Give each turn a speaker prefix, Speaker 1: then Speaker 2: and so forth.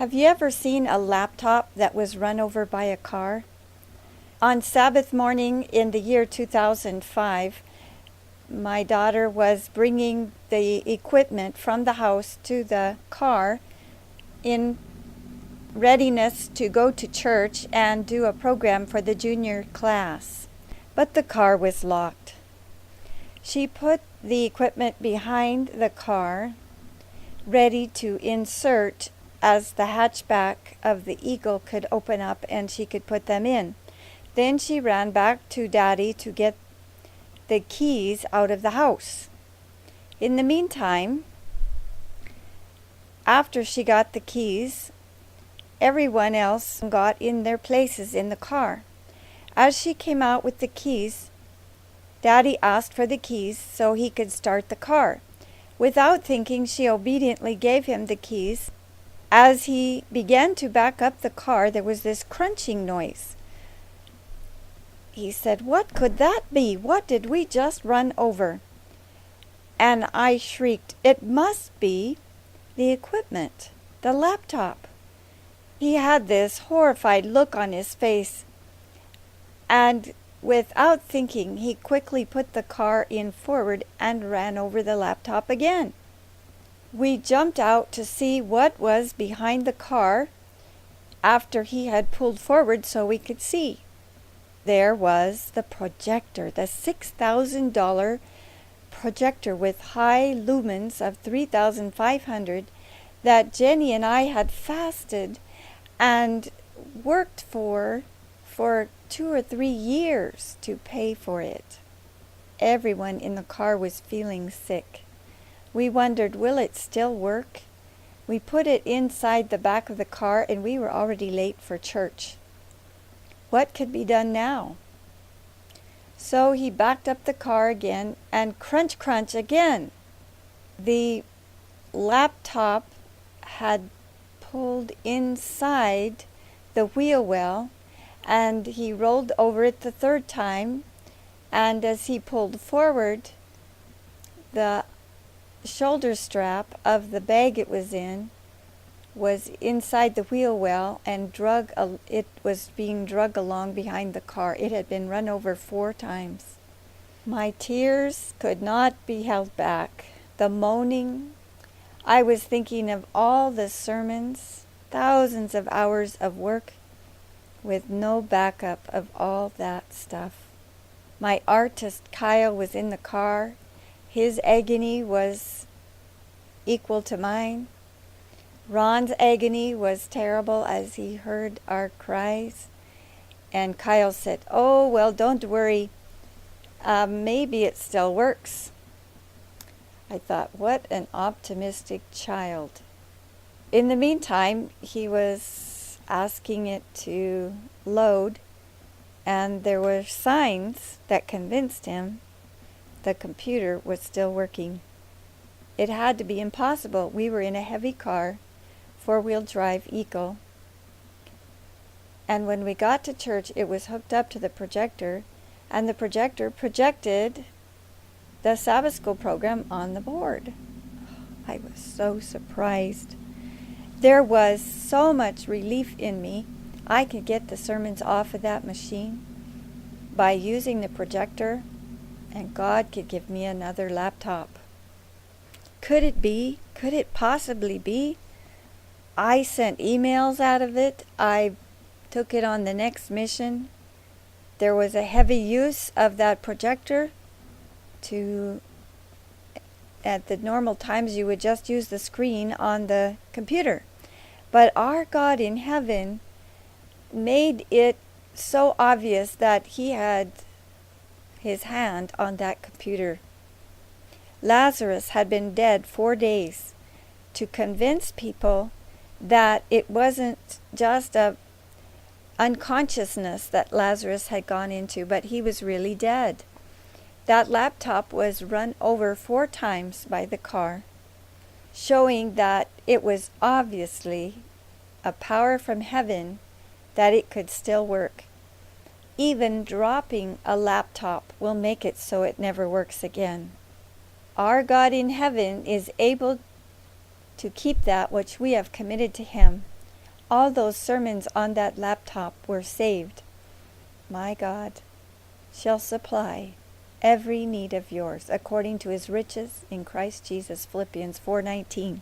Speaker 1: Have you ever seen a laptop that was run over by a car? On Sabbath morning in the year 2005, my daughter was bringing the equipment from the house to the car in readiness to go to church and do a program for the junior class. But the car was locked. She put the equipment behind the car, ready to insert as the hatchback of the Eagle could open up and she could put them in. Then she ran back to Daddy to get the keys out of the house. In the meantime, after she got the keys, everyone else got in their places in the car. As she came out with the keys, Daddy asked for the keys so he could start the car. Without thinking, she obediently gave him the keys. As he began to back up the car, there was this crunching noise. He said, "What could that be? What did we just run over?" And I shrieked, "It must be the equipment, the laptop." He had this horrified look on his face, and without thinking, he quickly put the car in forward and ran over the laptop again. We jumped out to see what was behind the car after he had pulled forward so we could see. There was the projector, the $6,000 projector with high lumens of 3,500 that Jenny and I had fasted and worked for 2 or 3 years to pay for it. Everyone in the car was feeling sick. We wondered, will it still work? We put it inside the back of the car and we were already late for church. What could be done now? So he backed up the car again and crunch, crunch again. The laptop had pulled inside the wheel well, and he rolled over it the third time, and as he pulled forward, the shoulder strap of the bag it was in was inside the wheel well and it was being dragged along behind the car. It had been run over 4 times. My tears could not be held back. The moaning. I was thinking of all the sermons, thousands of hours of work with no backup of all that stuff. My artist Kyle was in the car. His agony was equal to mine. Ron's agony was terrible as he heard our cries. And Kyle said, "Oh, well, don't worry. Maybe it still works." I thought, what an optimistic child. In the meantime, he was asking it to load, and there were signs that convinced him the computer was still working. It had to be impossible. We were in a heavy car, 4-wheel drive Eagle. And when we got to church, it was hooked up to the projector, and the projector projected the Sabbath school program on the board. I was so surprised. There was so much relief in me. I could get the sermons off of that machine by using the projector, and God could give me another laptop. Could it be? Could it possibly be? I sent emails out of it. I took it on the next mission. There was a heavy use of that projector. At the normal times you would just use the screen on the computer. But our God in heaven made it so obvious that he had his hand on that computer. Lazarus had been dead 4 days to convince people that it wasn't just a unconsciousness that Lazarus had gone into, but he was really dead. That laptop was run over 4 times by the car, showing that it was obviously a power from heaven that it could still work. Even dropping a laptop will make it so it never works again. Our God in heaven is able to keep that which we have committed to him. all those sermons on that laptop were saved. My God shall supply every need of yours according to his riches in Christ Jesus. Philippians 4:19.